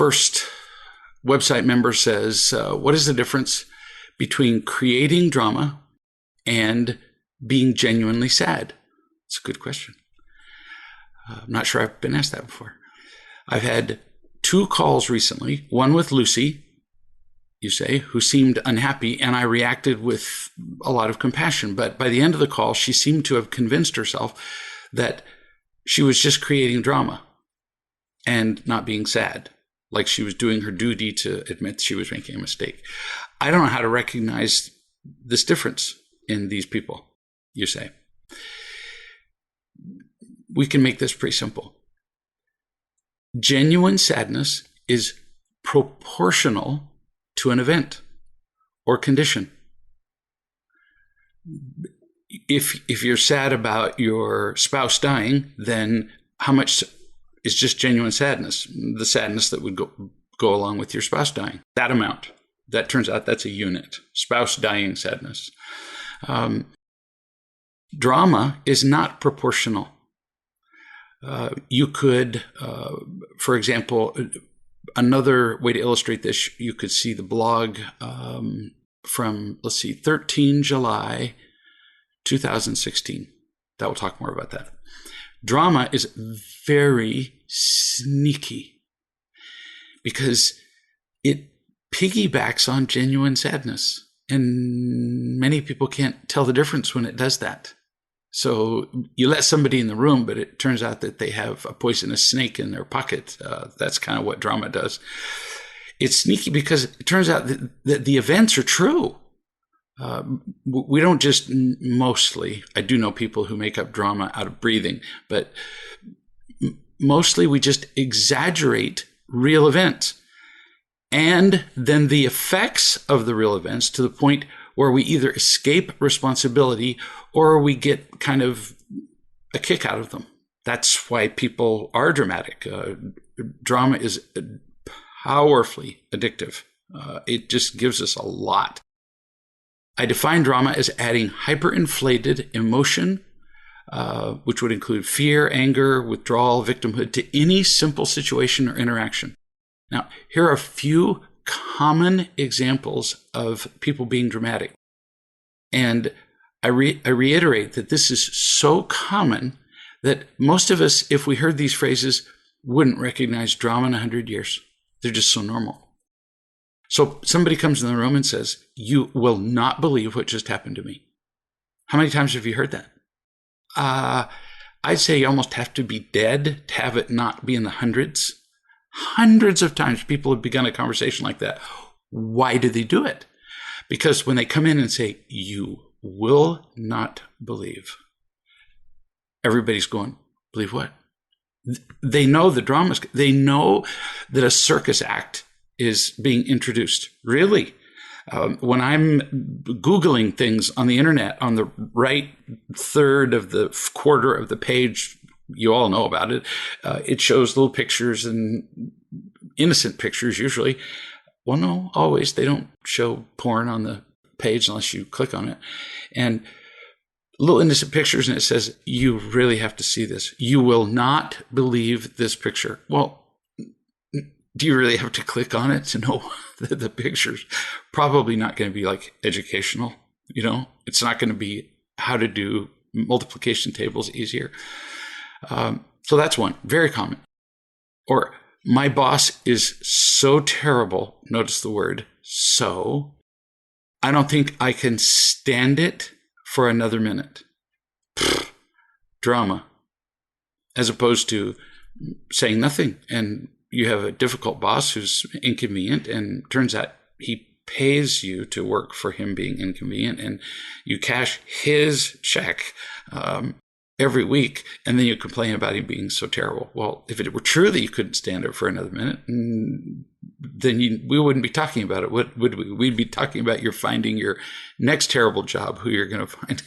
first website member says, what is the difference between creating drama and being genuinely sad? It's a good question. I'm not sure I've been asked that before. I've had 2 calls recently, one with Lucy, you say, who seemed unhappy, and I reacted with a lot of compassion. But by the end of the call, she seemed to have convinced herself that she was just creating drama and not being sad, like she was doing her duty to admit she was making a mistake. I don't know how to recognize this difference in these people, you say. We can make this pretty simple. Genuine sadness is proportional to an event or condition. If you're sad about your spouse dying, then how much is just genuine sadness? The sadness that would go along with your spouse dying. That amount. That turns out that's a unit. Spouse dying sadness. Drama is not proportional. You could, for example, another way to illustrate this, you could see the blog from, 13 July 2016. That will talk more about that. Drama is very sneaky because it piggybacks on genuine sadness. And many people can't tell the difference when it does that. So you let somebody in the room, but it turns out that they have a poisonous snake in their pocket. That's kind of what drama does. It's sneaky because it turns out that the events are true. We don't just mostly, I do know people who make up drama out of breathing, but mostly we just exaggerate real events. And then the effects of the real events to the point where we either escape responsibility or we get kind of a kick out of them. That's why people are dramatic. Drama is powerfully addictive. It just gives us a lot. I define drama as adding hyperinflated emotion, which would include fear, anger, withdrawal, victimhood, to any simple situation or interaction. Now, here are a few common examples of people being dramatic. And I reiterate that this is so common that most of us, if we heard these phrases, wouldn't recognize drama in 100 years. They're just so normal. So somebody comes in the room and says, "You will not believe what just happened to me." How many times have you heard that? I'd say you almost have to be dead to have it not be in the hundreds. Hundreds of times people have begun a conversation like that. Why do they do it? Because when they come in and say, "You will not believe," everybody's going, "Believe what?" They know the drama. They know that a circus act is being introduced. Really? When I'm Googling things on the internet, on the right third of the quarter of the page, you all know about it. It shows little pictures and innocent pictures usually. Well, no, always. They don't show porn on the page unless you click on it. And little innocent pictures, and it says, "You really have to see this. You will not believe this picture." Well, do you really have to click on it to know that the picture's probably not going to be like educational? You know, it's not going to be how to do multiplication tables easier. So that's one, very common. Or, "My boss is so terrible," notice the word "so," "I don't think I can stand it for another minute." Drama. As opposed to saying nothing, and you have a difficult boss who's inconvenient, and turns out he pays you to work for him being inconvenient, and you cash his check every week, and then you complain about him being so terrible. Well, if it were true that you couldn't stand it for another minute, then we wouldn't be talking about it, would we? We'd be talking about you're finding your next terrible job, who you're going to find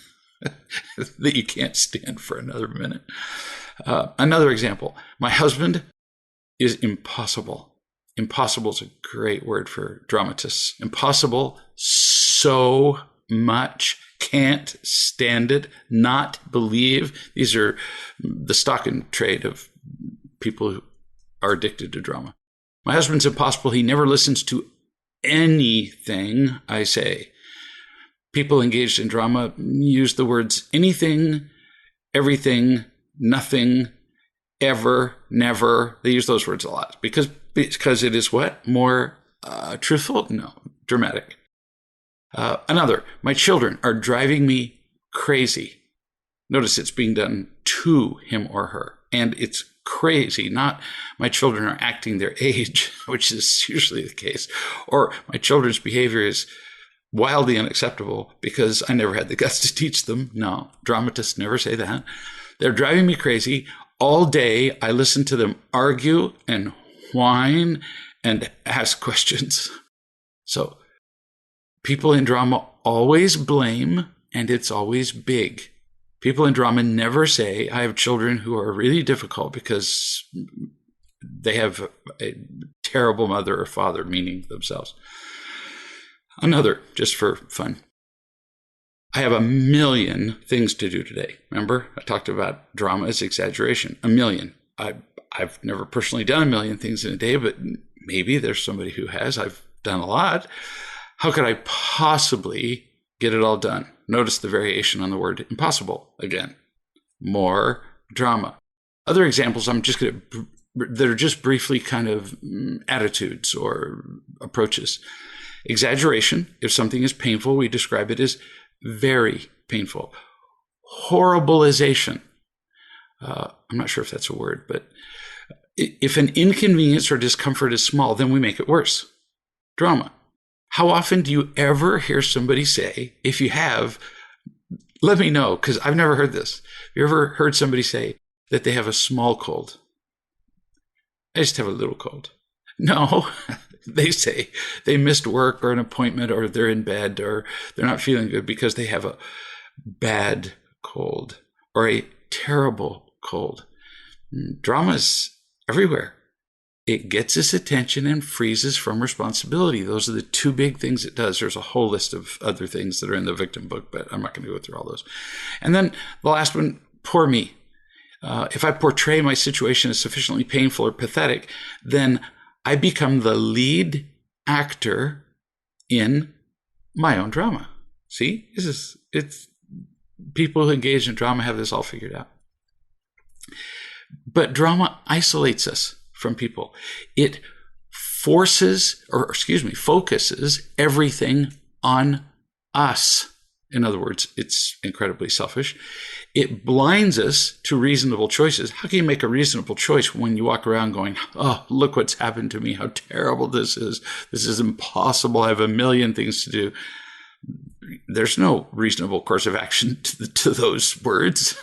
that you can't stand for another minute. Another example, "My husband is impossible." Impossible is a great word for dramatists. Impossible, so much, can't stand it, not believe. These are the stock and trade of people who are addicted to drama. My husband's impossible. He never listens to anything I say. People engaged in drama use the words anything, everything, nothing, ever, never. They use those words a lot because it is what? More truthful? No, dramatic. Another, my children are driving me crazy. Notice it's being done to him or her. And it's crazy, not my children are acting their age, which is usually the case, or my children's behavior is wildly unacceptable because I never had the guts to teach them. No, dramatists never say that. They're driving me crazy. All day, I listen to them argue and whine and ask questions. So people in drama always blame, and it's always big. People in drama never say, I have children who are really difficult because they have a terrible mother or father, meaning themselves. Another, just for fun. I have a million things to do today. Remember, I talked about drama as exaggeration. A million. I've never personally done a million things in a day, but maybe there's somebody who has. I've done a lot. How could I possibly get it all done? Notice the variation on the word impossible again. More drama. Other examples that are just briefly kind of attitudes or approaches. Exaggeration. If something is painful, we describe it as very painful. Horribilization. I'm not sure if that's a word, but if an inconvenience or discomfort is small, then we make it worse. Drama. How often do you ever hear somebody say, if you have, let me know, because I've never heard this. Have you ever heard somebody say that they have a small cold? I just have a little cold. No, they say they missed work or an appointment or they're in bed or they're not feeling good because they have a bad cold or a terrible cold. Drama's everywhere. It gets us attention and frees us from responsibility. Those are the two big things it does. There's a whole list of other things that are in the victim book, but I'm not going to go through all those. And then the last one, poor me. If I portray my situation as sufficiently painful or pathetic, then I become the lead actor in my own drama. See, it's people who engage in drama have this all figured out. But drama isolates us from people. It focuses everything on us. In other words, it's incredibly selfish. It blinds us to reasonable choices. How can you make a reasonable choice when you walk around going, oh, look what's happened to me, how terrible this is. This is impossible. I have a million things to do. There's no reasonable course of action to those words.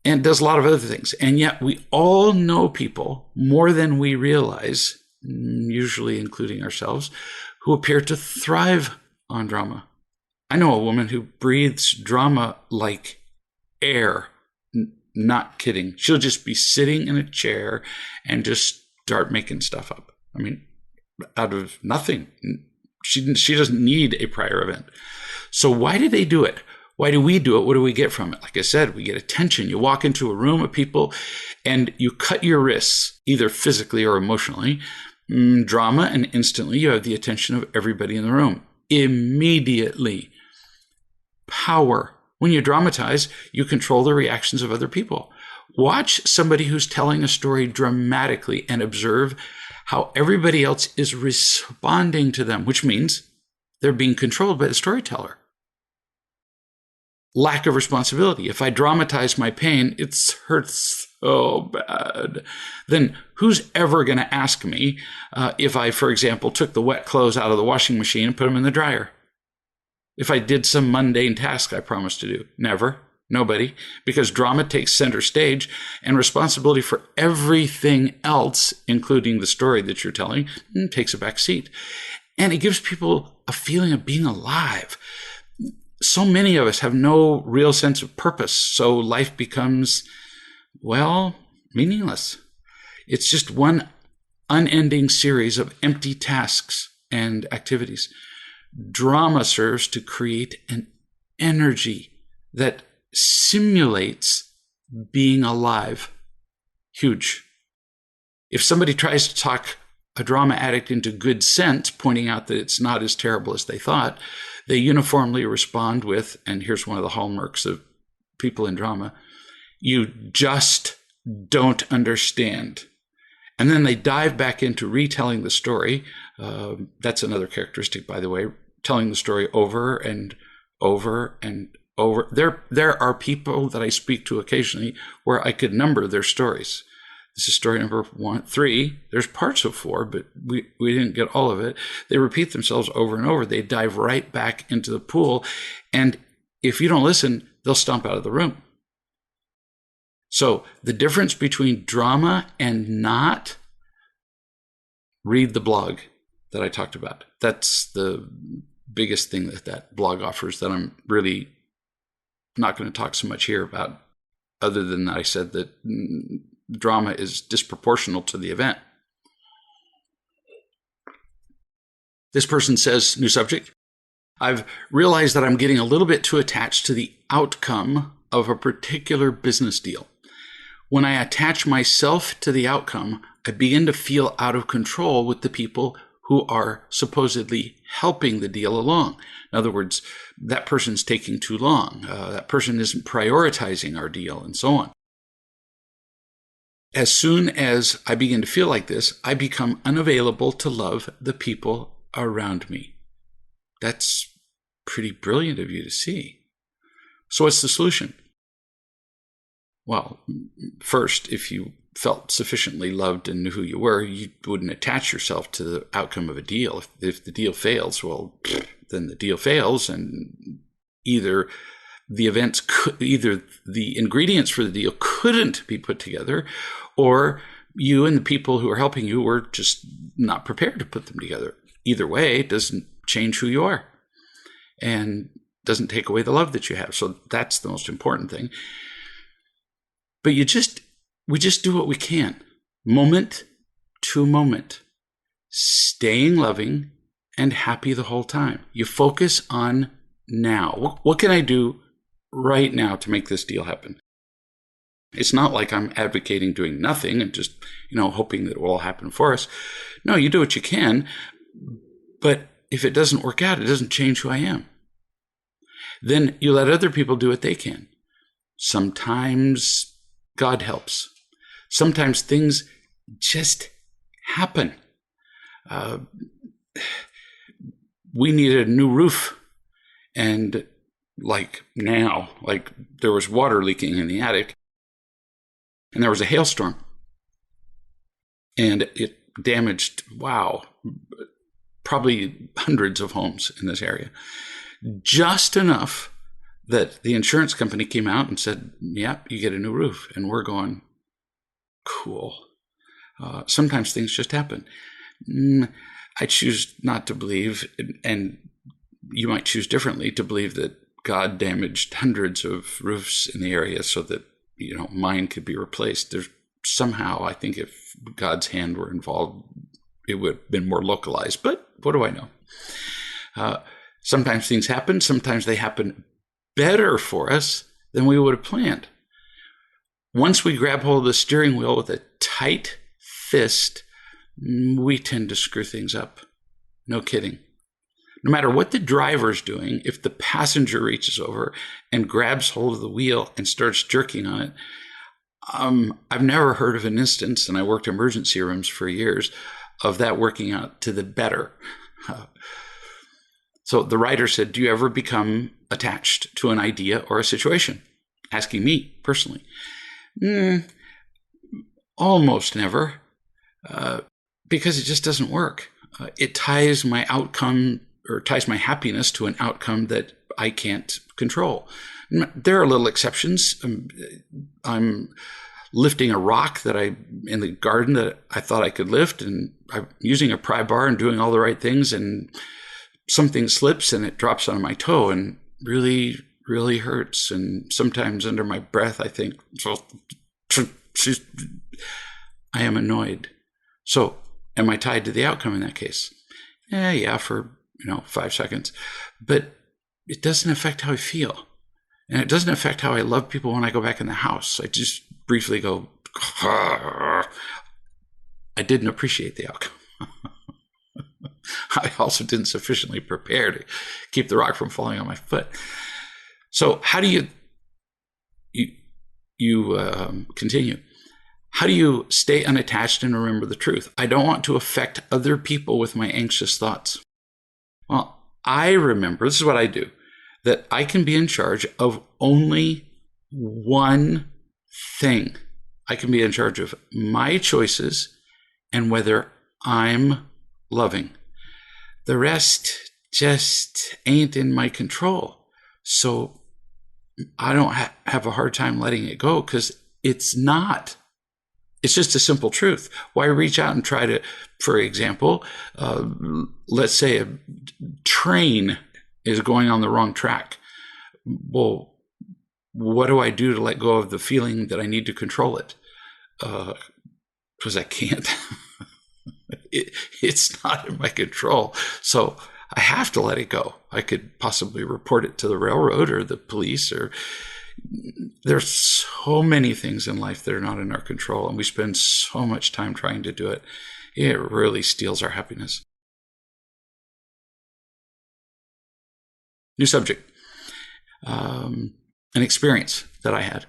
And does a lot of other things. And yet we all know people more than we realize, usually including ourselves, who appear to thrive on drama. I know a woman who breathes drama like air. Not kidding. She'll just be sitting in a chair and just start making stuff up. I mean, out of nothing. She doesn't need a prior event. So why do they do it? Why do we do it? What do we get from it? Like I said, we get attention. You walk into a room of people and you cut your wrists, either physically or emotionally. Drama, and instantly you have the attention of everybody in the room. Immediately. Power. When you dramatize, you control the reactions of other people. Watch somebody who's telling a story dramatically and observe how everybody else is responding to them, which means they're being controlled by the storyteller. Lack of responsibility. If I dramatize my pain, it hurts so bad. Then who's ever going to ask me if I, for example, took the wet clothes out of the washing machine and put them in the dryer? If I did some mundane task I promised to do? Never. Nobody. Because drama takes center stage and responsibility for everything else, including the story that you're telling, takes a back seat. And it gives people a feeling of being alive. So many of us have no real sense of purpose, so life becomes, well, meaningless. It's just one unending series of empty tasks and activities. Drama serves to create an energy that simulates being alive. Huge. If somebody tries to talk a drama addict into good sense, pointing out that it's not as terrible as they thought, they uniformly respond with, and here's one of the hallmarks of people in drama, you just don't understand. And then they dive back into retelling the story. That's another characteristic, by the way, telling the story over and over and over. There are people that I speak to occasionally where I could number their stories. This is story number 3. There's parts of 4, but we didn't get all of it. They repeat themselves over and over. They dive right back into the pool. And if you don't listen, they'll stomp out of the room. So the difference between drama and not, read the blog that I talked about. That's the biggest thing that blog offers that I'm really not going to talk so much here about, other than I said that drama is disproportional to the event. This person says, new subject, I've realized that I'm getting a little bit too attached to the outcome of a particular business deal. When I attach myself to the outcome, I begin to feel out of control with the people who are supposedly helping the deal along. In other words, that person's taking too long. That person isn't prioritizing our deal, and so on. As soon as I begin to feel like this, I become unavailable to love the people around me. That's pretty brilliant of you to see. So what's the solution? Well, first, if you felt sufficiently loved and knew who you were, you wouldn't attach yourself to the outcome of a deal. If the deal fails, well, then the deal fails, and either the ingredients for the deal couldn't be put together, or you and the people who are helping you were just not prepared to put them together. Either way, it doesn't change who you are and doesn't take away the love that you have. So that's the most important thing. But we just do what we can, moment to moment, staying loving and happy the whole time. You focus on now. What can I do right now to make this deal happen? It's not like I'm advocating doing nothing and just, hoping that it will all happen for us. No, you do what you can, but if it doesn't work out, it doesn't change who I am. Then you let other people do what they can. Sometimes God helps. Sometimes things just happen. We needed a new roof, and there was water leaking in the attic, and there was a hailstorm, and it damaged, probably hundreds of homes in this area. Just enough that the insurance company came out and said, yeah, you get a new roof. And we're going, cool. Sometimes things just happen. I choose not to believe, and you might choose differently, to believe that God damaged hundreds of roofs in the area so that, mine could be replaced. There's somehow, I think if God's hand were involved, it would have been more localized. But what do I know? Sometimes things happen. Sometimes they happen better for us than we would have planned. Once we grab hold of the steering wheel with a tight fist, we tend to screw things up. No kidding. No matter what the driver's doing, if the passenger reaches over and grabs hold of the wheel and starts jerking on it, I've never heard of an instance, and I worked emergency rooms for years, of that working out to the better. So the writer said, do you ever become attached to an idea or a situation? Asking me personally. Almost never, because it just doesn't work. It ties my outcome, or ties my happiness to an outcome that I can't control. There are little exceptions. I'm lifting a rock in the garden that I thought I could lift, and I'm using a pry bar and doing all the right things, and something slips and it drops on my toe and really, really hurts. And sometimes under my breath, I think, I am annoyed. So am I tied to the outcome in that case? Yeah, for 5 seconds. But it doesn't affect how I feel. And it doesn't affect how I love people when I go back in the house. I just briefly go, I didn't appreciate the outcome. I also didn't sufficiently prepare to keep the rock from falling on my foot. So how do you continue? How do you stay unattached and remember the truth? I don't want to affect other people with my anxious thoughts. Well, I remember, this is what I do, that I can be in charge of only one thing. I can be in charge of my choices and whether I'm loving. The rest just ain't in my control. So I don't have a hard time letting it go because it's not. It's just a simple truth. Why reach out and try to, for example, let's say a train is going on the wrong track. Well, what do I do to let go of the feeling that I need to control it? Because I can't. It's not in my control. So I have to let it go. I could possibly report it to the railroad or the police, or there's so many things in life that are not in our control, and we spend so much time trying to do it. It really steals our happiness. New subject. An experience that I had.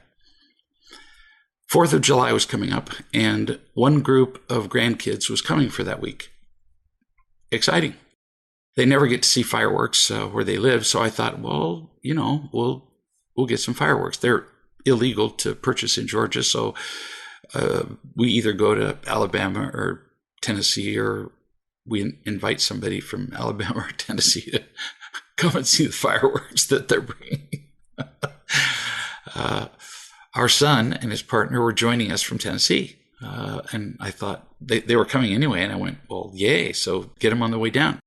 4th of July was coming up, and one group of grandkids was coming for that week. Exciting. They never get to see fireworks where they live, so I thought, well, we'll get some fireworks. They're illegal to purchase in Georgia, so we either go to Alabama or Tennessee, or we invite somebody from Alabama or Tennessee to come and see the fireworks that they're bringing. Our son and his partner were joining us from Tennessee, and I thought they were coming anyway, and I went, well, yay, so get them on the way down.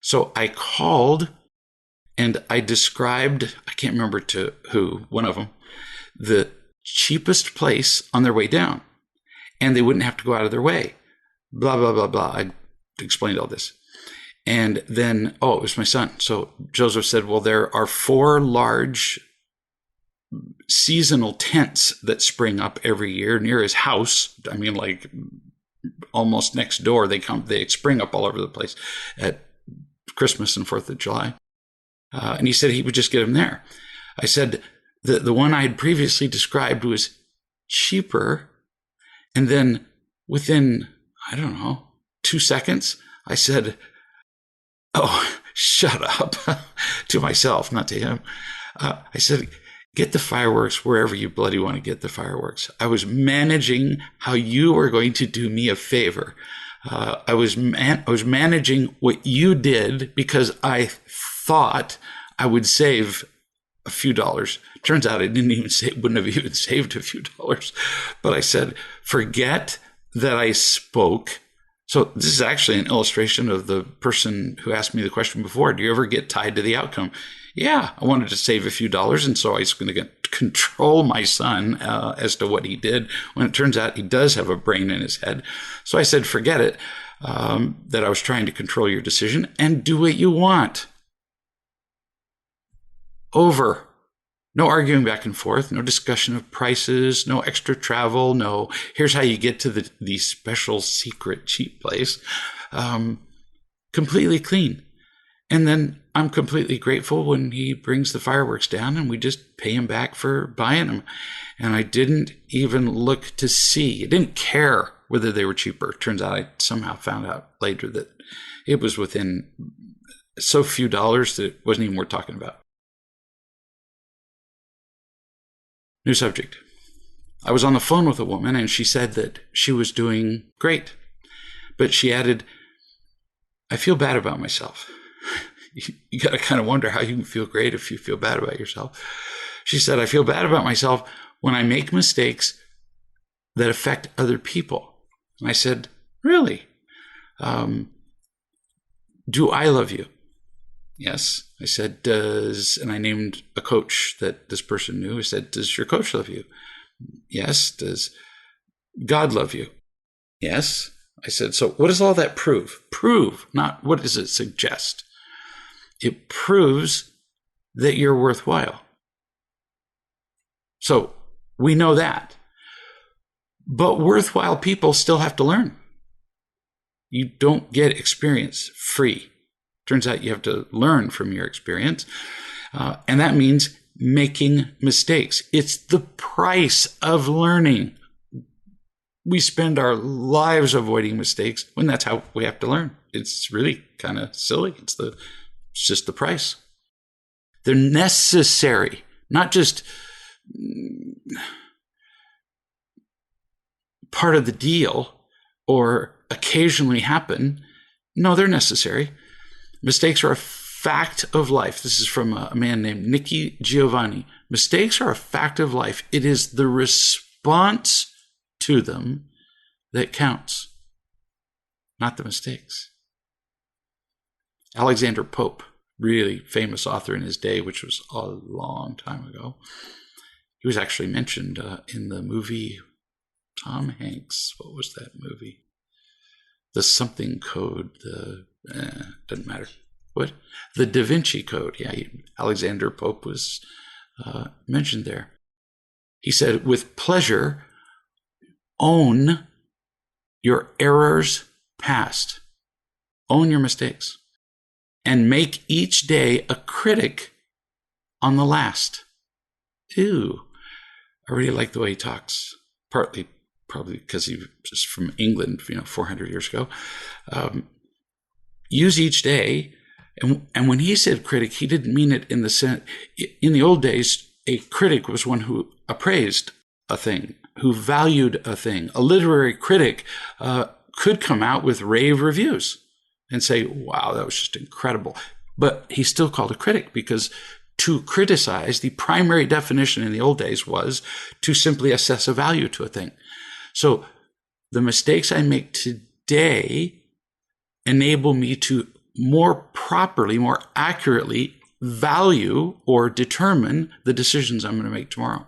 So I called and I described, I can't remember to who, one of them, the cheapest place on their way down, and they wouldn't have to go out of their way. Blah, blah, blah, blah. I explained all this. And then, it was my son. So Joseph said, well, there are 4 large seasonal tents that spring up every year near his house. I mean, like almost next door. They spring up all over the place at Christmas and 4th of July. And he said he would just get them there. I said the one I had previously described was cheaper. And then within, 2 seconds, I said, oh, shut up, to myself, not to him. I said, get the fireworks wherever you bloody want to get the fireworks. I was managing how you were going to do me a favor. I was managing what you did because I thought I would save a few dollars. Turns out I wouldn't have even saved a few dollars. But I said, forget that I spoke. So this is actually an illustration of the person who asked me the question before. Do you ever get tied to the outcome? Yeah, I wanted to save a few dollars, and so I was going to control my son as to what he did, when it turns out he does have a brain in his head. So I said, forget it, that I was trying to control your decision, and do what you want. Over. No arguing back and forth, no discussion of prices, no extra travel, no here's how you get to the special secret cheap place. Completely clean. And then I'm completely grateful when he brings the fireworks down and we just pay him back for buying them. And I didn't even look to see. I didn't care whether they were cheaper. Turns out I somehow found out later that it was within so few dollars that it wasn't even worth talking about. New subject. I was on the phone with a woman and she said that she was doing great. But she added, I feel bad about myself. You got to kind of wonder how you can feel great if you feel bad about yourself. She said, I feel bad about myself when I make mistakes that affect other people. And I said, really? Do I love you? Yes. I said, and I named a coach that this person knew. I said, does your coach love you? Yes. Does God love you? Yes. I said, so what does all that prove? Prove, not what does it suggest? It proves that you're worthwhile. So we know that. But worthwhile people still have to learn. You don't get experience free. Turns out you have to learn from your experience. And that means making mistakes. It's the price of learning. We spend our lives avoiding mistakes when that's how we have to learn. It's really kind of silly. It's just the price. They're necessary, not just part of the deal or occasionally happen. No, they're necessary. Mistakes are a fact of life. This is from a man named Nicky Giovanni. Mistakes are a fact of life. It is the response to them that counts, not the mistakes. Alexander Pope, really famous author in his day, which was a long time ago. He was actually mentioned in the movie Tom Hanks. What was that movie? The something code. Doesn't matter. What? The Da Vinci Code. Yeah, Alexander Pope was mentioned there. He said, with pleasure, own your errors past. Own your mistakes. And make each day a critic on the last. Ew. I really like the way he talks. Partly, probably because he was just from England, 400 years ago. Use each day. And when he said critic, he didn't mean it in the sense, in the old days, a critic was one who appraised a thing, who valued a thing. A literary critic could come out with rave reviews and say, wow, that was just incredible. But he's still called a critic because to criticize, the primary definition in the old days was to simply assess a value to a thing. So the mistakes I make today enable me to more properly, more accurately value or determine the decisions I'm going to make tomorrow.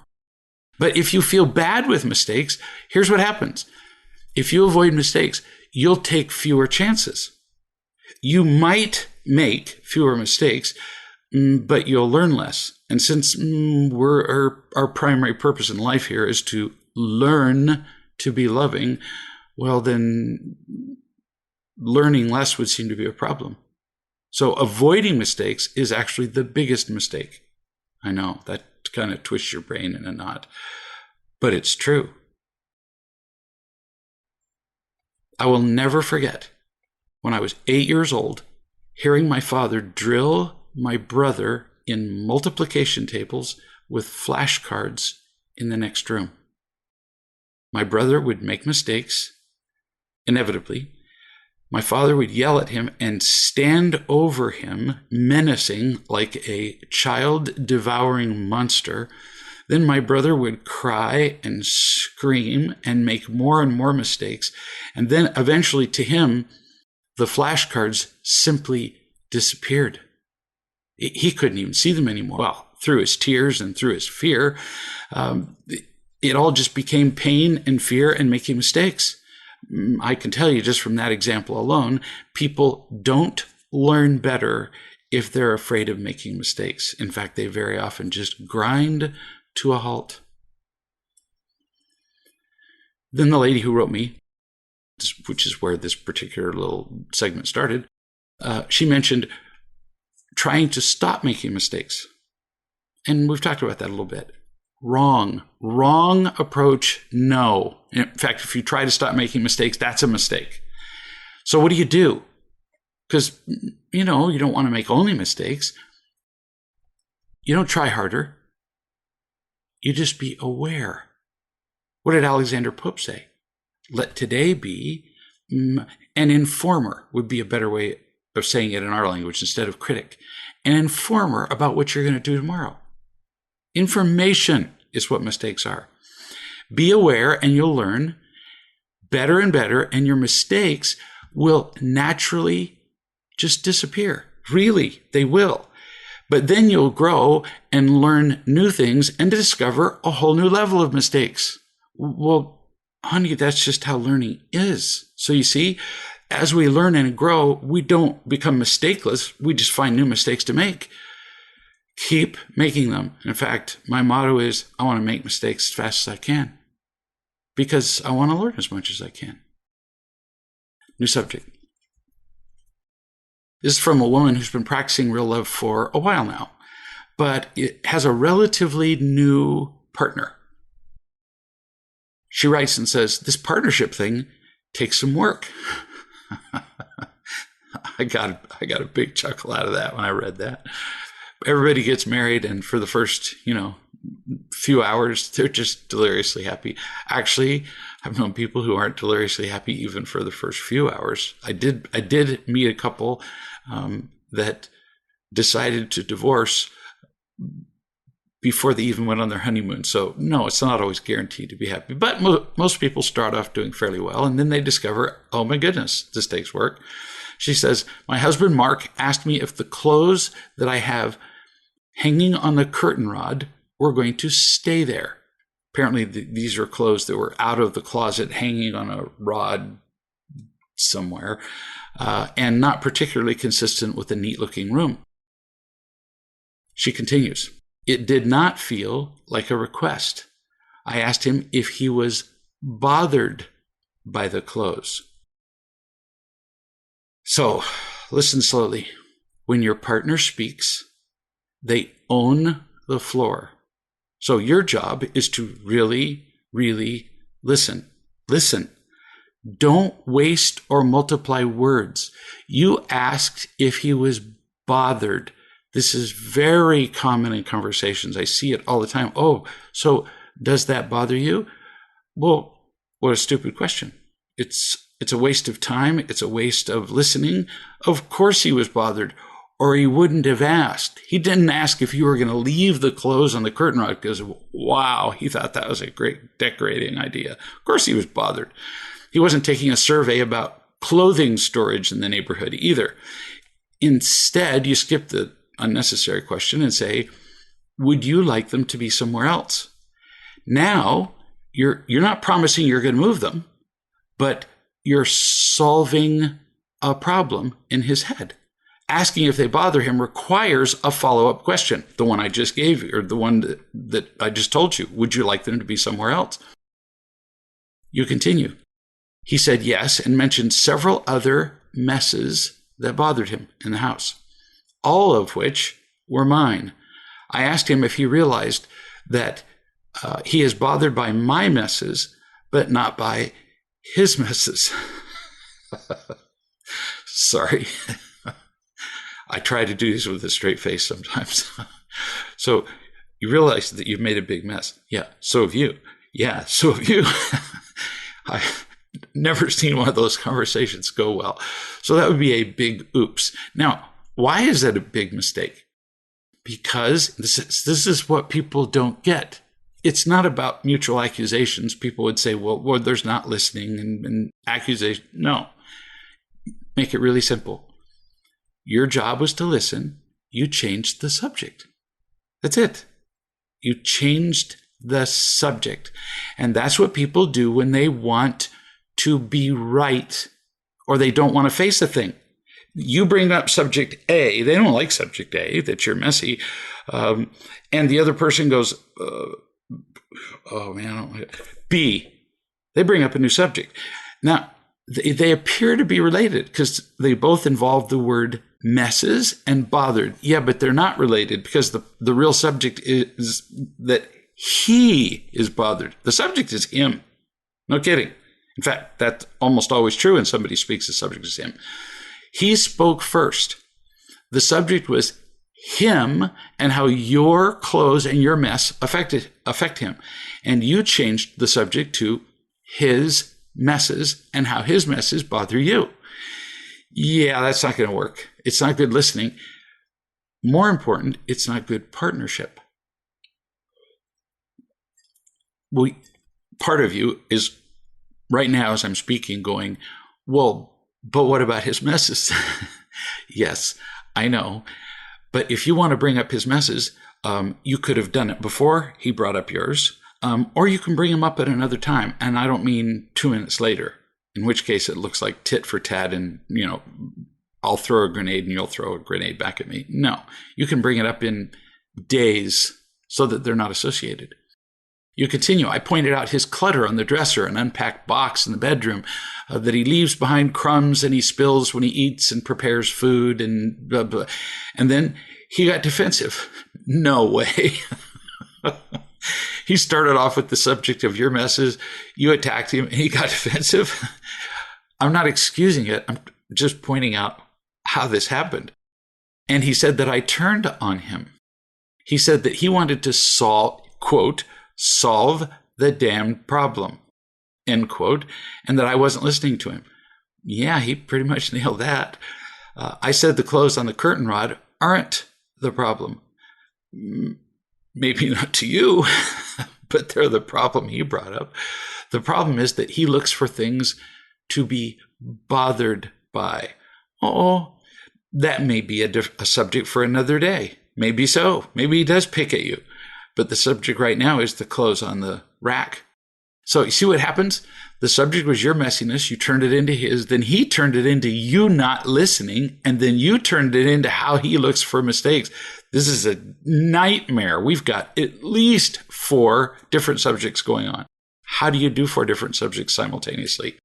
But if you feel bad with mistakes, here's what happens. If you avoid mistakes, you'll take fewer chances. You might make fewer mistakes, but you'll learn less. And since our primary purpose in life here is to learn to be loving, well, then learning less would seem to be a problem. So avoiding mistakes is actually the biggest mistake. I know that kind of twists your brain in a knot, but it's true. I will never forget when I was 8 years old, hearing my father drill my brother in multiplication tables with flashcards in the next room. My brother would make mistakes, inevitably. My father would yell at him and stand over him, menacing like a child-devouring monster. Then my brother would cry and scream and make more and more mistakes. And then eventually to him, the flashcards simply disappeared. He couldn't even see them anymore. Well, through his tears and through his fear, it all just became pain and fear and making mistakes. I can tell you just from that example alone, people don't learn better if they're afraid of making mistakes. In fact, they very often just grind to a halt. Then the lady who wrote me, which is where this particular little segment started, she mentioned trying to stop making mistakes. And we've talked about that a little bit. Wrong approach, no. In fact, if you try to stop making mistakes, that's a mistake. So what do? Because, you don't want to make only mistakes. You don't try harder. You just be aware. What did Alexander Pope say? Let today be an informer would be a better way of saying it in our language instead of critic. An informer about what you're going to do tomorrow. Information is what mistakes are. Be aware and you'll learn better and better, and your mistakes will naturally just disappear. Really, they will. But then you'll grow and learn new things and discover a whole new level of mistakes. Well, honey, that's just how learning is. So you see, as we learn and grow, we don't become mistakeless. We just find new mistakes to make. Keep making them. In fact, my motto is I want to make mistakes as fast as I can because I want to learn as much as I can. New subject. This is from a woman who's been practicing real love for a while now, but it has a relatively new partner. She writes and says, this partnership thing takes some work. I got a big chuckle out of that when I read that. Everybody gets married, and for the first, few hours, they're just deliriously happy. Actually, I've known people who aren't deliriously happy even for the first few hours. I did meet a couple that decided to divorce before they even went on their honeymoon. So no, it's not always guaranteed to be happy. But most people start off doing fairly well, and then they discover, oh my goodness, this takes work. She says, my husband Mark asked me if the clothes that I have hanging on the curtain rod were going to stay there. Apparently these are clothes that were out of the closet hanging on a rod somewhere, and not particularly consistent with a neat-looking room. She continues, it did not feel like a request. I asked him if he was bothered by the clothes. So, listen slowly. When your partner speaks, they own the floor. So your job is to really, really listen. Listen. Don't waste or multiply words. You asked if he was bothered. This is very common in conversations. I see it all the time. Oh, so does that bother you? Well, what a stupid question. It's a waste of time. It's a waste of listening. Of course he was bothered, or he wouldn't have asked. He didn't ask if you were going to leave the clothes on the curtain rod because, wow, he thought that was a great decorating idea. Of course he was bothered. He wasn't taking a survey about clothing storage in the neighborhood either. Instead, you skip the unnecessary question and say, would you like them to be somewhere else? Now, you're not promising you're going to move them, but you're solving a problem in his head. Asking if they bother him requires a follow-up question. The one I just gave you, or the one that I just told you. Would you like them to be somewhere else? You continue. He said yes and mentioned several other messes that bothered him in the house, all of which were mine. I asked him if he realized that he is bothered by my messes, but not by his messes. Sorry. I try to do this with a straight face sometimes. So you realize that you've made a big mess. Yeah, so have you. Yeah, so have you. I've never seen one of those conversations go well. So that would be a big oops. Now, why is that a big mistake? Because this is what people don't get. It's not about mutual accusations. People would say, well there's not listening and accusation. No. Make it really simple. Your job was to listen. You changed the subject. That's it. You changed the subject. And that's what people do when they want to be right or they don't want to face a thing. You bring up subject A. They don't like subject A, that you're messy. And the other person goes, oh man, I don't like it. B. They bring up a new subject. Now, they appear to be related because they both involve the word messes and bothered. Yeah, but they're not related because the real subject is that he is bothered. The subject is him. No kidding. In fact, that's almost always true when somebody speaks, the subject is him. He spoke first. The subject was him and how your clothes and your mess affect him. And you changed the subject to his messes and how his messes bother you. Yeah, that's not going to work. It's not good listening. More important, it's not good partnership. Part of you is right now as I'm speaking going, well, but what about his messes? Yes, I know. But if you want to bring up his messes, you could have done it before he brought up yours, or you can bring him up at another time. And I don't mean 2 minutes later, in which case it looks like tit for tat and, I'll throw a grenade and you'll throw a grenade back at me. No, you can bring it up in days so that they're not associated. You continue. I pointed out his clutter on the dresser, an unpacked box in the bedroom, that he leaves behind crumbs and he spills when he eats and prepares food and blah, blah. And then he got defensive. No way. He started off with the subject of your messes. You attacked him and he got defensive. I'm not excusing it. I'm just pointing out how this happened. And he said that I turned on him. He said that he wanted to solve, quote, solve the damned problem, end quote, and that I wasn't listening to him. Yeah, he pretty much nailed that. I said the clothes on the curtain rod aren't the problem. Maybe not to you, but they're the problem he brought up. The problem is that he looks for things to be bothered by. Oh, that may be a subject for another day. Maybe so. Maybe he does pick at you. But the subject right now is the clothes on the rack. So you see what happens? The subject was your messiness. You turned it into his. Then he turned it into you not listening. And then you turned it into how he looks for mistakes. This is a nightmare. We've got at least 4 different subjects going on. How do you do 4 different subjects simultaneously?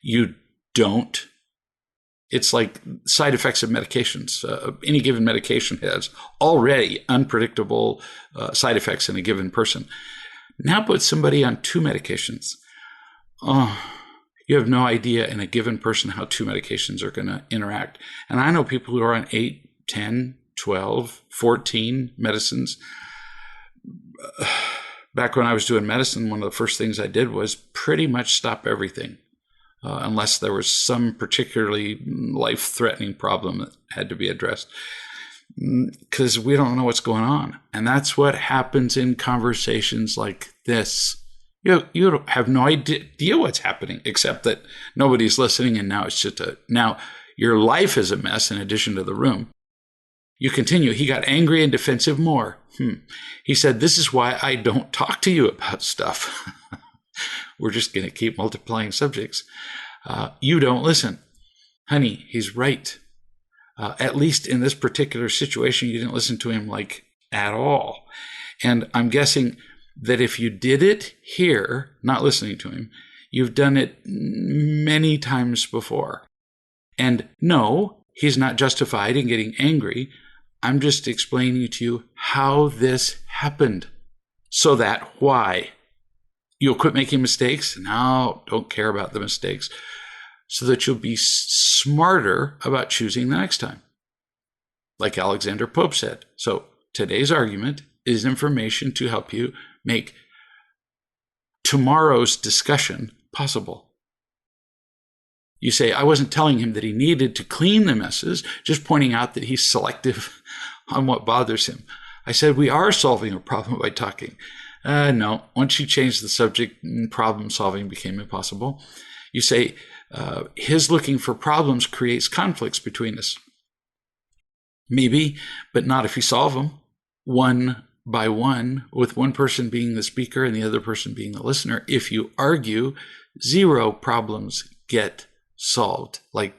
You don't. It's like side effects of medications. Any given medication has already unpredictable side effects in a given person. Now put somebody on 2 medications. Oh, you have no idea in a given person how 2 medications are going to interact. And I know people who are on 8, 10, 12, 14 medicines. Back when I was doing medicine, one of the first things I did was pretty much stop everything. Unless there was some particularly life-threatening problem that had to be addressed. Because we don't know what's going on. And that's what happens in conversations like this. You have no idea what's happening, except that nobody's listening, and now it's just now your life is a mess in addition to the room. You continue. He got angry and defensive more. He said, this is why I don't talk to you about stuff. We're just going to keep multiplying subjects. You don't listen. Honey, he's right. At least in this particular situation, you didn't listen to him like at all. And I'm guessing that if you did it here, not listening to him, you've done it many times before. And no, he's not justified in getting angry. I'm just explaining to you how this happened. So that why? You'll quit making mistakes? No, don't care about the mistakes. So that you'll be smarter about choosing the next time. Like Alexander Pope said. So today's argument is information to help you make tomorrow's discussion possible. You say, I wasn't telling him that he needed to clean the messes, just pointing out that he's selective on what bothers him. I said, we are solving a problem by talking. No, once you changed the subject, problem solving became impossible. You say, his looking for problems creates conflicts between us. Maybe, but not if you solve them one by one, with one person being the speaker and the other person being the listener. If you argue, 0 problems get solved, like,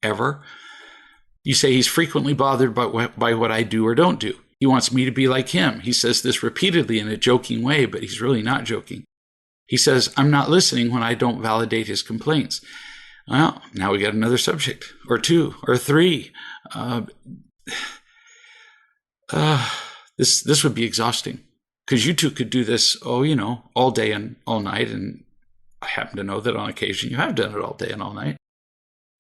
ever. You say he's frequently bothered by what I do or don't do. He wants me to be like him. He says this repeatedly in a joking way, but he's really not joking. He says, I'm not listening when I don't validate his complaints. Well, now we got another subject, or 2, or 3. This would be exhausting, because you 2 could do this, all day and all night. And I happen to know that on occasion you have done it all day and all night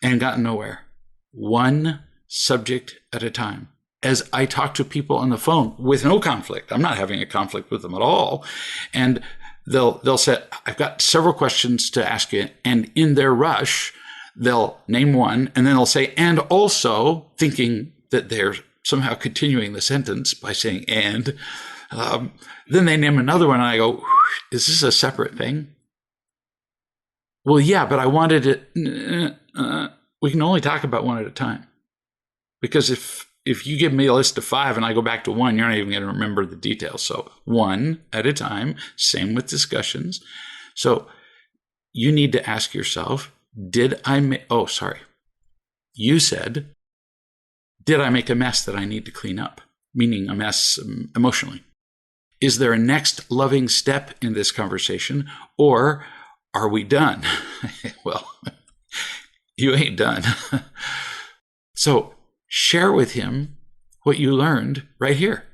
and gotten nowhere. One subject at a time. As I talk to people on the phone with no conflict, I'm not having a conflict with them at all. And they'll say, I've got several questions to ask you. And in their rush, they'll name one, and then they'll say, and also, thinking that they're somehow continuing the sentence by saying, and. Then they name another one, and I go, is this a separate thing? Well, yeah, but I wanted it. We can only talk about one at a time. Because if you give me a list of 5 and I go back to 1, you're not even going to remember the details. So 1 at a time, same with discussions. So you need to ask yourself, you said, did I make a mess that I need to clean up? Meaning a mess emotionally. Is there a next loving step in this conversation, or are we done? Well, you ain't done. So share with him what you learned right here.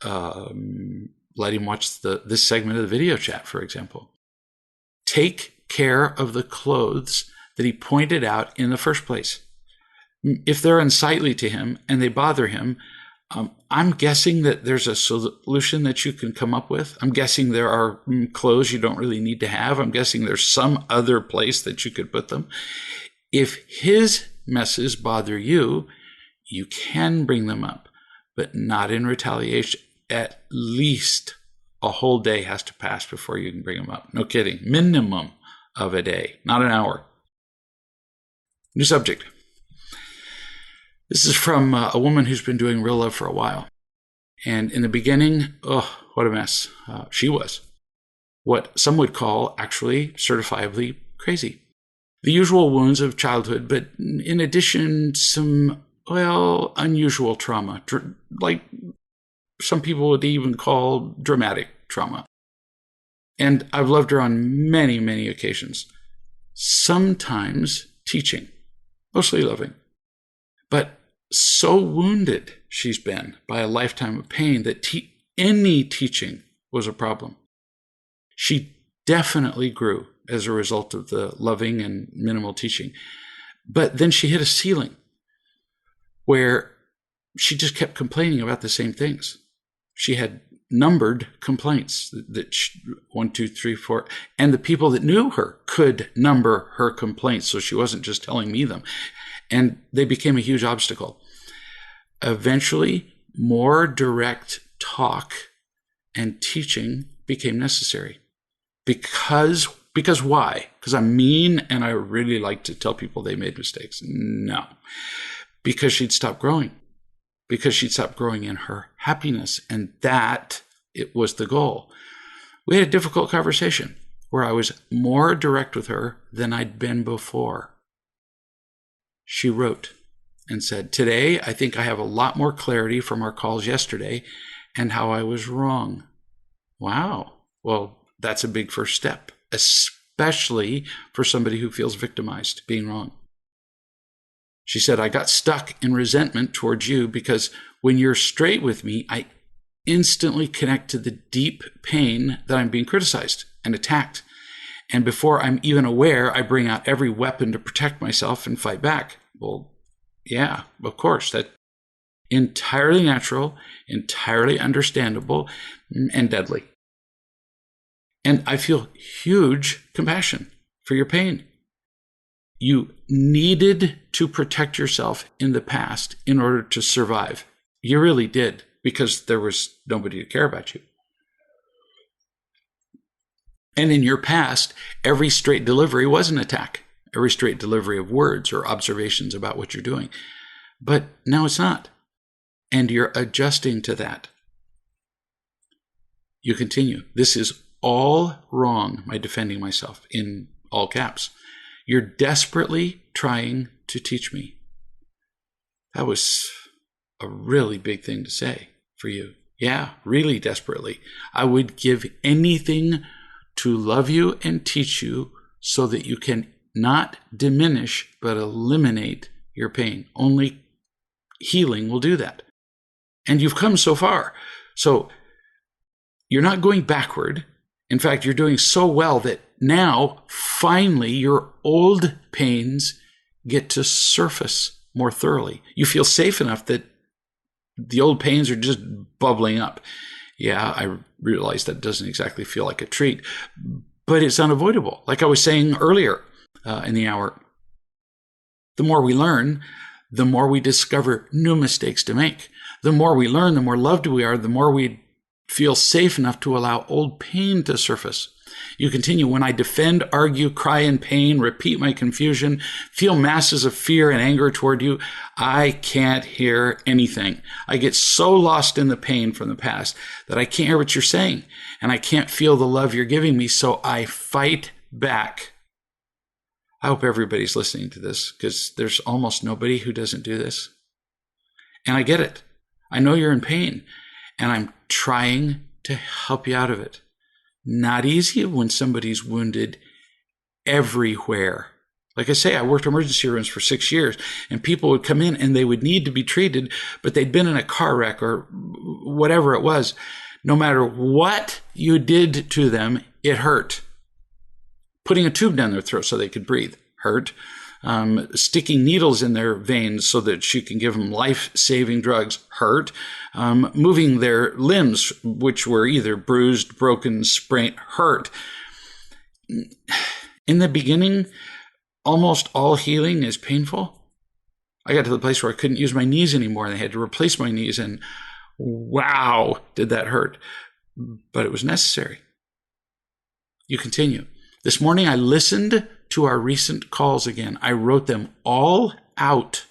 Let him watch this segment of the video chat, for example. Take care of the clothes that he pointed out in the first place. If they're unsightly to him and they bother him, I'm guessing that there's a solution that you can come up with. I'm guessing there are clothes you don't really need to have. I'm guessing there's some other place that you could put them. If his messes bother you, you can bring them up, but not in retaliation. At least a whole day has to pass before you can bring them up. No kidding. Minimum of a day, not an hour. New subject. This is from a woman who's been doing real love for a while. And in the beginning, what a mess. She was what some would call actually certifiably crazy. The usual wounds of childhood, but in addition, some, unusual trauma, like some people would even call dramatic trauma. And I've loved her on many, many occasions. Sometimes teaching, mostly loving. But so wounded she's been by a lifetime of pain that any teaching was a problem. She definitely grew as a result of the loving and minimal teaching. But then she hit a ceiling where she just kept complaining about the same things. She had numbered complaints that 1, 2, 3, 4, and the people that knew her could number her complaints, so she wasn't just telling me them. And they became a huge obstacle. Eventually, more direct talk and teaching became necessary. Because why? Because I'm mean and I really like to tell people they made mistakes. No. Because she'd stopped growing. Because she'd stopped growing in her happiness. And that, it was the goal. We had a difficult conversation where I was more direct with her than I'd been before. She wrote and said, "Today, I think I have a lot more clarity from our calls yesterday and how I was wrong." Wow. Well, that's a big first step, especially for somebody who feels victimized, being wrong. She said, "I got stuck in resentment towards you because when you're straight with me, I instantly connect to the deep pain that I'm being criticized and attacked. And before I'm even aware, I bring out every weapon to protect myself and fight back." Well, yeah, of course. That's entirely natural, entirely understandable, and deadly. And I feel huge compassion for your pain. You needed to protect yourself in the past in order to survive. You really did, because there was nobody to care about you. And in your past, every straight delivery was an attack. Every straight delivery of words or observations about what you're doing. But now it's not. And you're adjusting to that. You continue. "This is all wrong," my defending myself in all caps. "You're desperately trying to teach me." That was a really big thing to say for you. Yeah, really desperately. "I would give anything to love you and teach you so that you can not diminish but eliminate your pain. Only healing will do that. And you've come so far. So you're not going backward. In fact, you're doing so well that now, finally, your old pains get to surface more thoroughly. You feel safe enough that the old pains are just bubbling up." Yeah, I realize that doesn't exactly feel like a treat, but it's unavoidable. Like I was saying earlier in the hour, the more we learn, the more we discover new mistakes to make. The more we learn, the more loved we are, the more we feel safe enough to allow old pain to surface. You continue, "When I defend, argue, cry in pain, repeat my confusion, feel masses of fear and anger toward you, I can't hear anything. I get so lost in the pain from the past that I can't hear what you're saying, and I can't feel the love you're giving me, so I fight back." I hope everybody's listening to this, because there's almost nobody who doesn't do this. And I get it. I know you're in pain, and I'm trying to help you out of it. Not easy when somebody's wounded everywhere. Like I say, I worked emergency rooms for 6 years, and people would come in and they would need to be treated, but they'd been in a car wreck or whatever it was. No matter what you did to them, it hurt. Putting a tube down their throat so they could breathe hurt. Sticking needles in their veins so that you can give them life-saving drugs hurt. Moving their limbs, which were either bruised, broken, sprained, hurt. In the beginning, almost all healing is painful. I got to the place where I couldn't use my knees anymore, and they had to replace my knees, and wow, did that hurt. But it was necessary. You continue. This morning, I listened to our recent calls again. I wrote them all out.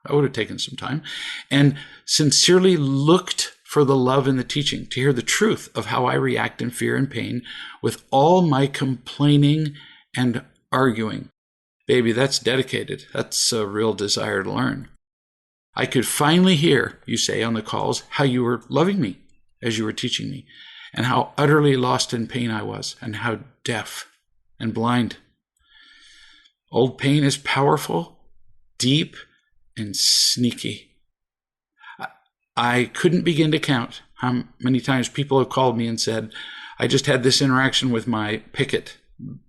That would have taken some time. And sincerely looked for the love in the teaching, to hear the truth of how I react in fear and pain with all my complaining and arguing. Baby, that's dedicated. That's a real desire to learn. I could finally hear, you say on the calls, how you were loving me as you were teaching me, and how utterly lost in pain I was, and how deaf and blind. Old pain is powerful, deep, and sneaky. I couldn't begin to count how many times people have called me and said, I just had this interaction with my picket,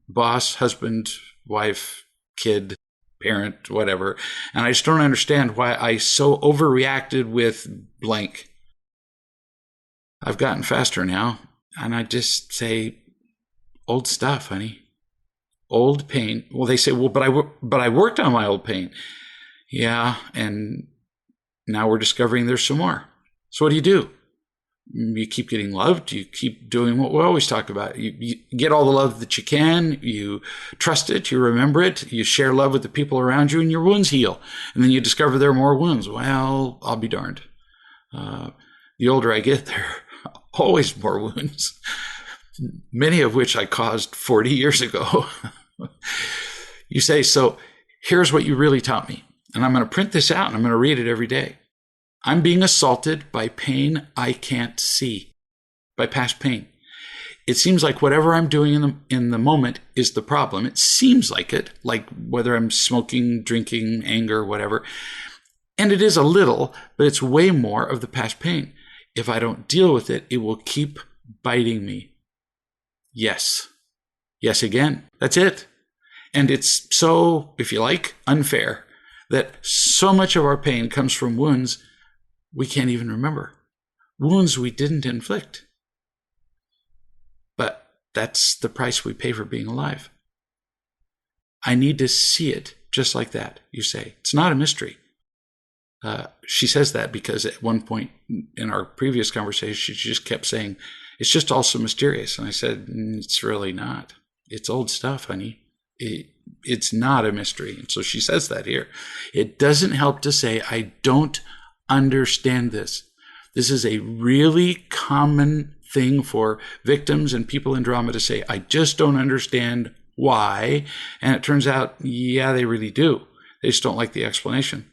boss, husband, wife, kid, parent, whatever, and I just don't understand why I so overreacted with blank. I've gotten faster now, and I just say, old stuff, honey. Old pain. Well, they say, well, but I worked on my old pain. Yeah, and now we're discovering there's some more. So what do? You keep getting loved. You keep doing what we always talk about. You get all the love that you can. You trust it. You remember it. You share love with the people around you, and your wounds heal. And then you discover there are more wounds. Well, I'll be darned. The older I get, there are always more wounds, many of which I caused 40 years ago. You say, so here's what you really taught me. And I'm going to print this out, and I'm going to read it every day. I'm being assaulted by pain I can't see, by past pain. It seems like whatever I'm doing in the moment is the problem. It seems like it, like whether I'm smoking, drinking, anger, whatever. And it is a little, but it's way more of the past pain. If I don't deal with it, it will keep biting me. Yes. Yes again. That's it. And it's so, if you like, unfair that so much of our pain comes from wounds we can't even remember. Wounds we didn't inflict. But that's the price we pay for being alive. I need to see it just like that, you say. It's not a mystery. She says that because at one point in our previous conversation, she just kept saying, it's just all so mysterious. And I said, it's really not. It's old stuff, honey. It's not a mystery. And so she says that here. It doesn't help to say, I don't understand this. This is a really common thing for victims and people in drama to say, I just don't understand why. And it turns out, yeah, they really do. They just don't like the explanation.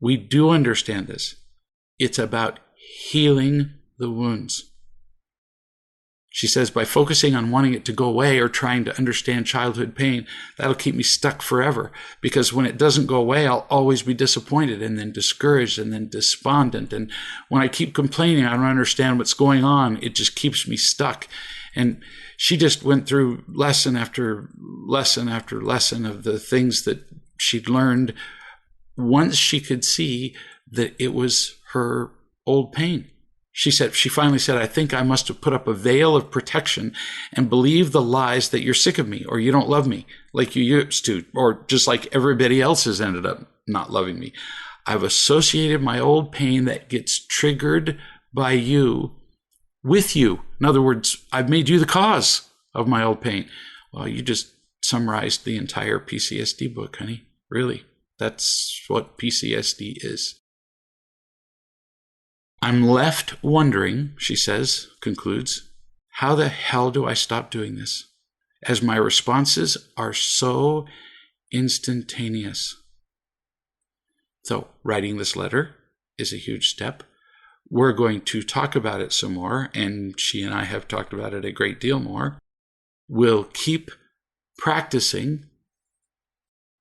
We do understand this. It's about healing the wounds. She says, by focusing on wanting it to go away or trying to understand childhood pain, that'll keep me stuck forever. Because when it doesn't go away, I'll always be disappointed and then discouraged and then despondent. And when I keep complaining, I don't understand what's going on. It just keeps me stuck. And she just went through lesson after lesson after lesson of the things that she'd learned once she could see that it was her old pain. She finally said, I think I must have put up a veil of protection and believed the lies that you're sick of me or you don't love me like you used to, or just like everybody else has ended up not loving me. I've associated my old pain that gets triggered by you with you. In other words, I've made you the cause of my old pain. Well, you just summarized the entire PCSD book, honey. Really, that's what PCSD is. I'm left wondering, she says, concludes, how the hell do I stop doing this? As my responses are so instantaneous. So writing this letter is a huge step. we're going to talk about it some more, and she and I have talked about it a great deal more. We'll keep practicing.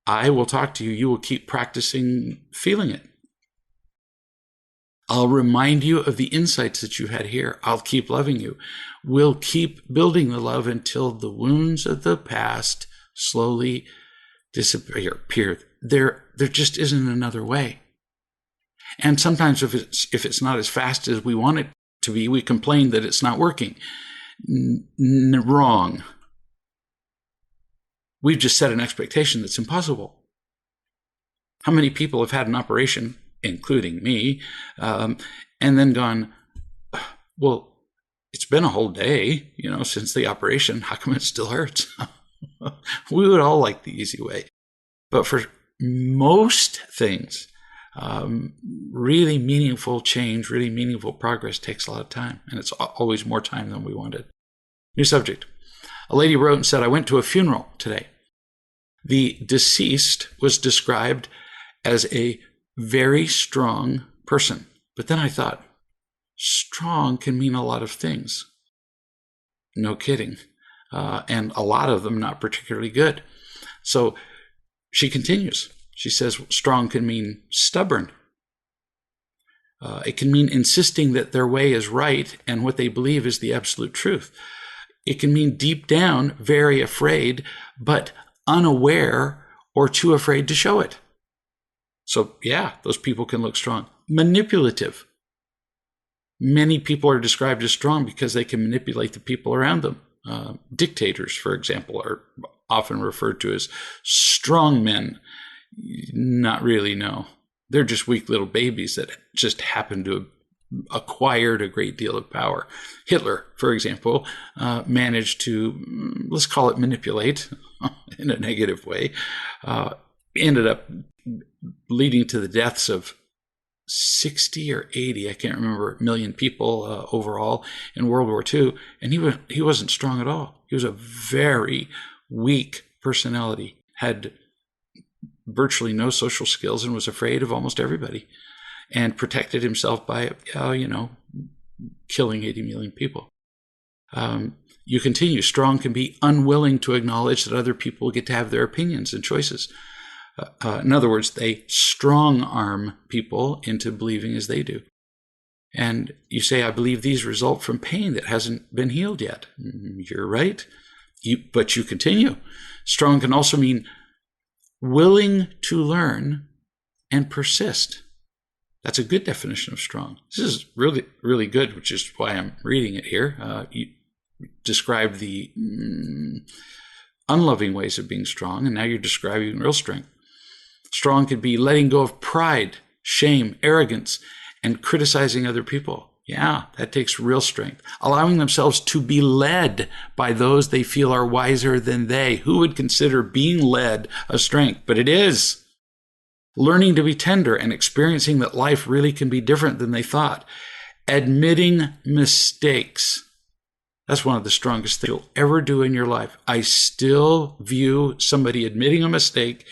I will talk to you. You will keep practicing feeling it. I'll remind you of the insights that you had here. I'll keep loving you. We'll keep building the love until the wounds of the past slowly disappear. There just isn't another way. And sometimes if it's not as fast as we want it to be, we complain that it's not working. Wrong. We've just set an expectation that's impossible. How many people have had an operation, including me, and then gone, well, it's been a whole day, since the operation. How come it still hurts? We would all like the easy way. But for most things, really meaningful change, really meaningful progress takes a lot of time. And it's always more time than we wanted. New subject. A lady wrote and said, I went to a funeral today. The deceased was described as a very strong person. But then I thought, strong can mean a lot of things. No kidding. And a lot of them not particularly good. So she continues. She says strong can mean stubborn. It can mean insisting that their way is right and what they believe is the absolute truth. It can mean deep down, very afraid, but unaware or too afraid to show it. So yeah, those people can look strong. Manipulative. Many people are described as strong because they can manipulate the people around them. Dictators, for example, are often referred to as strong men. Not really, no. They're just weak little babies that just happen to have acquired a great deal of power. Hitler, for example, managed to, let's call it manipulate in a negative way, ended up leading to the deaths of 60 or 80, I can't remember, million people overall in World War II. And he wasn't strong at all. He was a very weak personality, had virtually no social skills and was afraid of almost everybody and protected himself by, killing 80 million people. You continue. Strong can be unwilling to acknowledge that other people get to have their opinions and choices. In other words, they strong arm people into believing as they do. And you say, I believe these result from pain that hasn't been healed yet. You're right. But you continue. Strong can also mean willing to learn and persist. That's a good definition of strong. This is really, really good, which is why I'm reading it here. You describe the unloving ways of being strong, and now you're describing real strength. Strong could be letting go of pride, shame, arrogance, and criticizing other people. Yeah, that takes real strength. Allowing themselves to be led by those they feel are wiser than they. Who would consider being led a strength? But it is. Learning to be tender and experiencing that life really can be different than they thought. Admitting mistakes. That's one of the strongest things you'll ever do in your life. I still view somebody admitting a mistake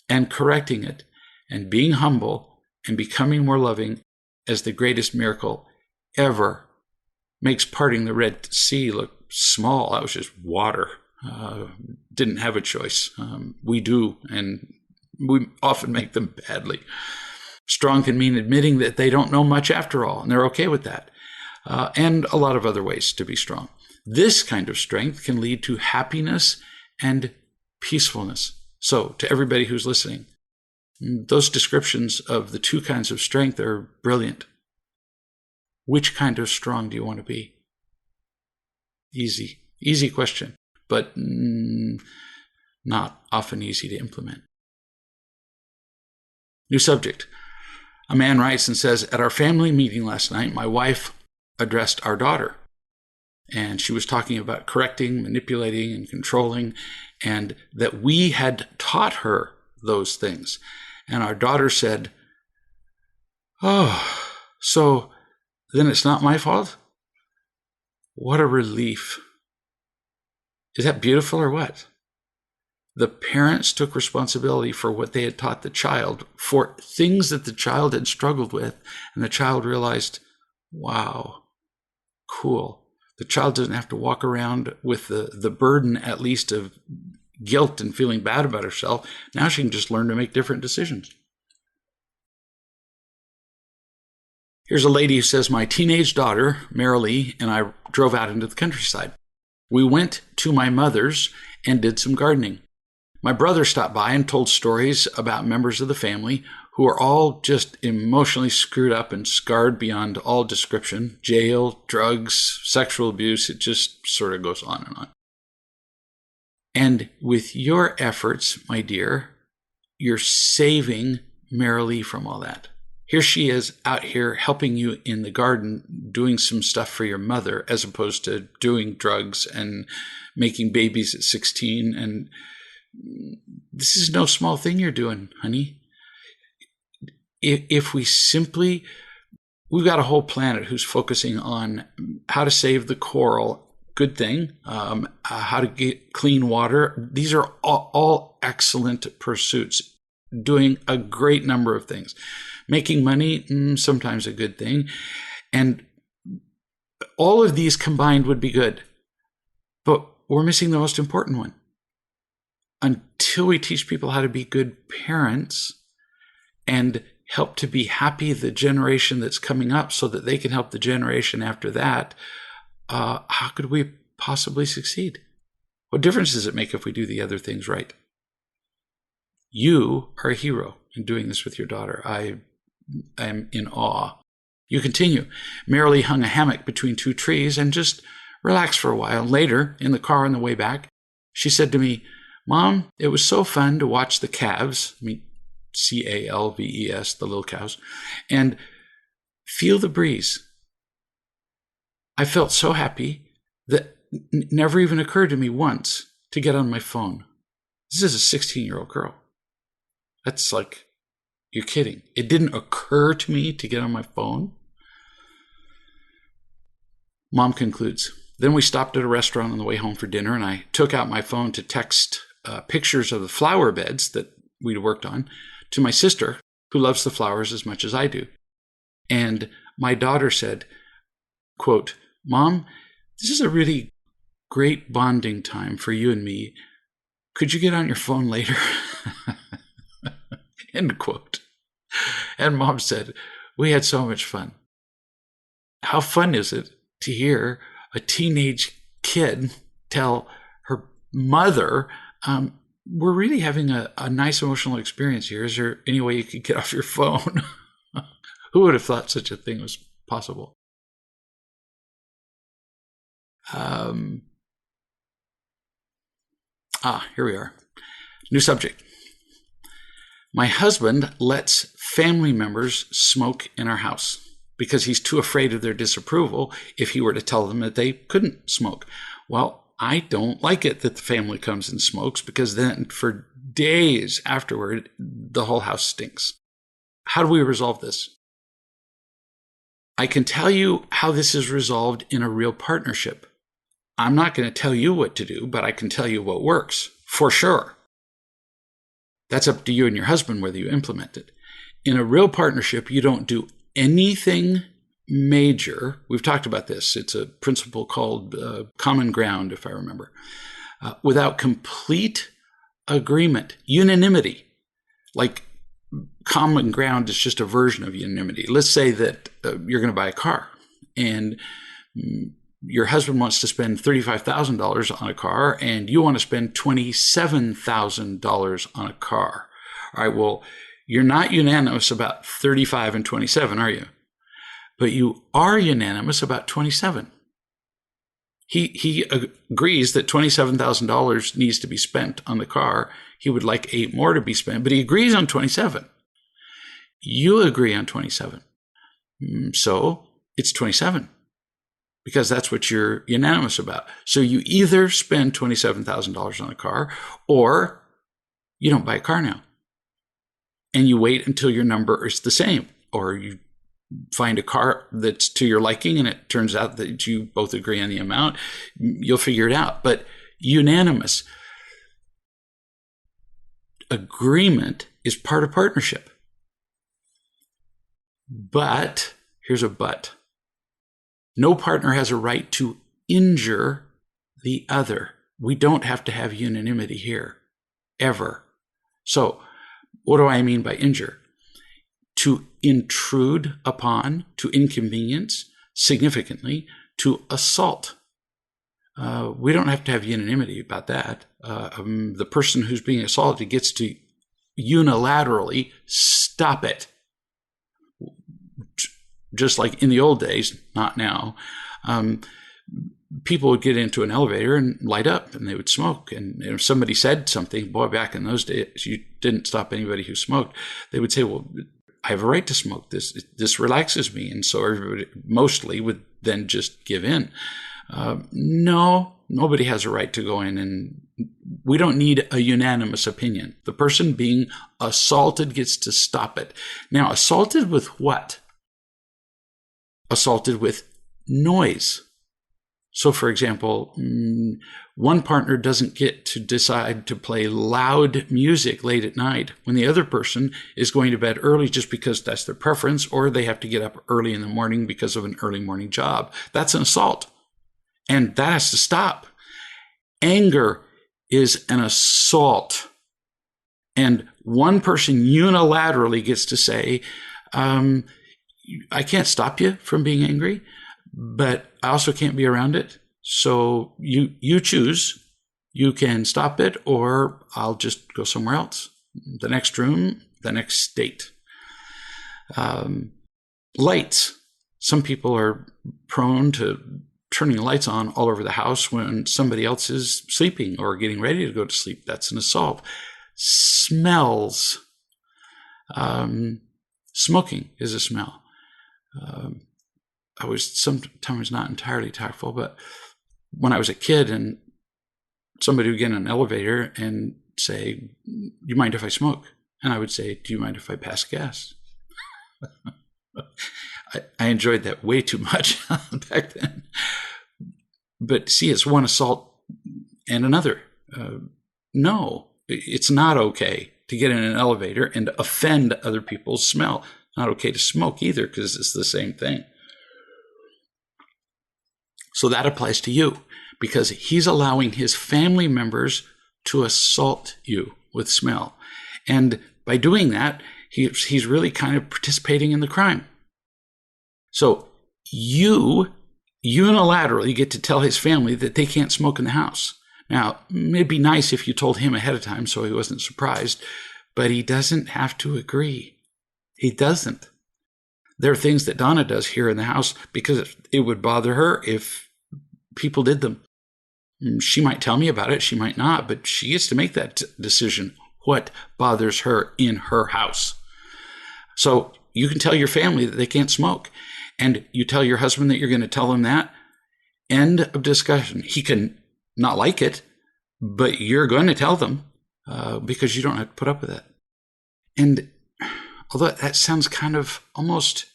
and correcting it and being humble and becoming more loving as the greatest miracle ever. Makes parting the Red Sea look small. That was just water. Didn't have a choice. We do, and we often make them badly. Strong can mean admitting that they don't know much after all, and they're okay with that. And a lot of other ways to be strong. This kind of strength can lead to happiness and peacefulness. So, to everybody who's listening, those descriptions of the two kinds of strength are brilliant. Which kind of strong do you want to be? Easy question, but not often easy to implement. New subject. A man writes and says, at our family meeting last night, my wife addressed our daughter. And she was talking about correcting, manipulating, and controlling, and that we had taught her those things. And our daughter said, oh, so then it's not my fault? What a relief. Is that beautiful or what? The parents took responsibility for what they had taught the child, for things that the child had struggled with, and the child realized, Wow. Cool. The child doesn't have to walk around with the burden, at least, of guilt and feeling bad about herself. Now she can just learn to make different decisions. Here's a lady who says, my teenage daughter, Marilee, and I drove out into the countryside. We went to my mother's and did some gardening. My brother stopped by and told stories about members of the family who are all just emotionally screwed up and scarred beyond all description. Jail, drugs, sexual abuse, it just sort of goes on and on. And with your efforts, my dear, you're saving Marilee from all that. Here she is out here helping you in the garden, doing some stuff for your mother, as opposed to doing drugs and making babies at 16. And this is no small thing you're doing, honey. If we simply, we've got a whole planet who's focusing on how to save the coral. Good thing. How to get clean water. These are all excellent pursuits. Doing a great number of things. Making money, sometimes a good thing. And all of these combined would be good. But we're missing the most important one. Until we teach people how to be good parents and help to be happy the generation that's coming up so that they can help the generation after that, how could we possibly succeed? What difference does it make if we do the other things right? You are a hero in doing this with your daughter. I am in awe. You continue. Marilee hung a hammock between two trees and just relaxed for a while. Later, in the car on the way back, she said to me, Mom, it was so fun to watch the calves, Calves, the little cows, and feel the breeze. I felt so happy that it never even occurred to me once to get on my phone. This is a 16-year-old girl. That's like, you're kidding. It didn't occur to me to get on my phone. Mom concludes, then we stopped at a restaurant on the way home for dinner, and I took out my phone to text pictures of the flower beds that we'd worked on to my sister, who loves the flowers as much as I do. And my daughter said, quote, Mom, this is a really great bonding time for you and me. Could you get on your phone later? End quote. And Mom said, we had so much fun. How fun is it to hear a teenage kid tell her mother, we're really having a nice emotional experience here. Is there any way you could get off your phone? Who would have thought such a thing was possible? Here we are. New subject. My husband lets family members smoke in our house because he's too afraid of their disapproval if he were to tell them that they couldn't smoke. Well, I don't like it that the family comes and smokes, because then for days afterward, the whole house stinks. How do we resolve this? I can tell you how this is resolved in a real partnership. I'm not going to tell you what to do, but I can tell you what works, for sure. That's up to you and your husband whether you implement it. In a real partnership, you don't do anything major. We've talked about this. It's a principle called common ground, if I remember, without complete agreement, unanimity. Like common ground is just a version of unanimity. Let's say that you're going to buy a car, and your husband wants to spend $35,000 on a car, and you want to spend $27,000 on a car. All right, well, you're not unanimous about 35 and 27, are you? But you are unanimous about 27. He agrees that $27,000 needs to be spent on the car. He would like 8 more to be spent, but he agrees on 27. You agree on 27. So it's 27. Because that's what you're unanimous about. So you either spend $27,000 on a car, or you don't buy a car now. And you wait until your number is the same, or you find a car that's to your liking and it turns out that you both agree on the amount. You'll figure it out. But unanimous agreement is part of partnership. But here's a but. No partner has a right to injure the other. We don't have to have unanimity here, ever. So what do I mean by injure? To intrude upon, to inconvenience, significantly, to assault. We don't have to have unanimity about that. The person who's being assaulted gets to unilaterally stop it. Just like in the old days, not now, people would get into an elevator and light up and they would smoke. And if somebody said something, boy, back in those days, you didn't stop anybody who smoked. They would say, well, I have a right to smoke. This relaxes me. And so everybody mostly would then just give in. No, nobody has a right to go in, and we don't need a unanimous opinion. The person being assaulted gets to stop it. Now, assaulted with what? Assaulted with noise. So, for example, one partner doesn't get to decide to play loud music late at night when the other person is going to bed early just because that's their preference, or they have to get up early in the morning because of an early morning job. That's an assault, and that has to stop. Anger is an assault, and one person unilaterally gets to say, I can't stop you from being angry, but I also can't be around it. So you choose. You can stop it, or I'll just go somewhere else. The next room, the next state. Lights. Some people are prone to turning the lights on all over the house when somebody else is sleeping or getting ready to go to sleep. That's an assault. Smells. Smoking is a smell. I was sometimes not entirely tactful, but when I was a kid and somebody would get in an elevator and say, do you mind if I smoke? And I would say, do you mind if I pass gas? I enjoyed that way too much back then. But see, it's one assault and another. No, it's not okay to get in an elevator and offend other people's smell. Not okay to smoke either, because it's the same thing. So that applies to you, because he's allowing his family members to assault you with smell. And by doing that, he's really kind of participating in the crime. So you unilaterally get to tell his family that they can't smoke in the house. Now, it'd be nice if you told him ahead of time so he wasn't surprised, but he doesn't have to agree. He doesn't. There are things that Donna does here in the house because it would bother her if people did them. She might tell me about it, she might not, but she gets to make that decision, what bothers her in her house. So you can tell your family that they can't smoke, and you tell your husband that you're going to tell him that. End of discussion. He can not like it, but you're going to tell them because you don't have to put up with it. And although that sounds kind of almost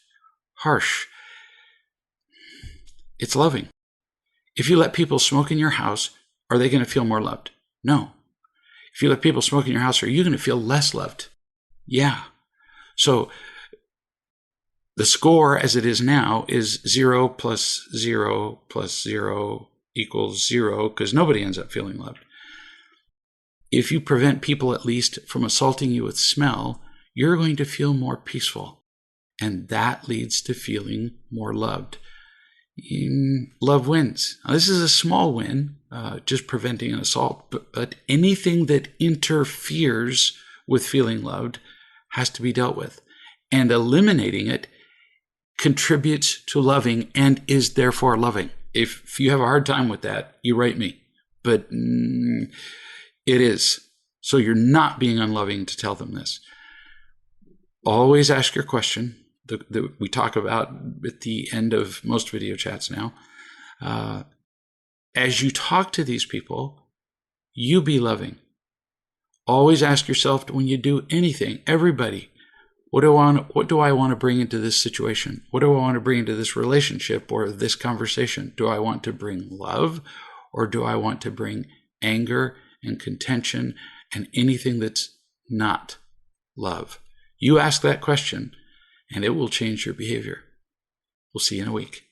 harsh, it's loving. If you let people smoke in your house, are they going to feel more loved? No. If you let people smoke in your house, are you going to feel less loved? Yeah. So the score as it is now is 0 plus 0 plus 0 equals 0, because nobody ends up feeling loved. If you prevent people at least from assaulting you with smell, you're going to feel more peaceful. And that leads to feeling more loved. Love wins. Now, this is a small win, just preventing an assault, but anything that interferes with feeling loved has to be dealt with. And eliminating it contributes to loving and is therefore loving. If you have a hard time with that, you write me. But it is. So you're not being unloving to tell them this. Always ask your question that we talk about at the end of most video chats now. As you talk to these people, you be loving. Always ask yourself when you do anything, everybody, what do I want to bring into this situation? What do I want to bring into this relationship or this conversation? Do I want to bring love, or do I want to bring anger and contention and anything that's not love? You ask that question, and it will change your behavior. We'll see you in a week.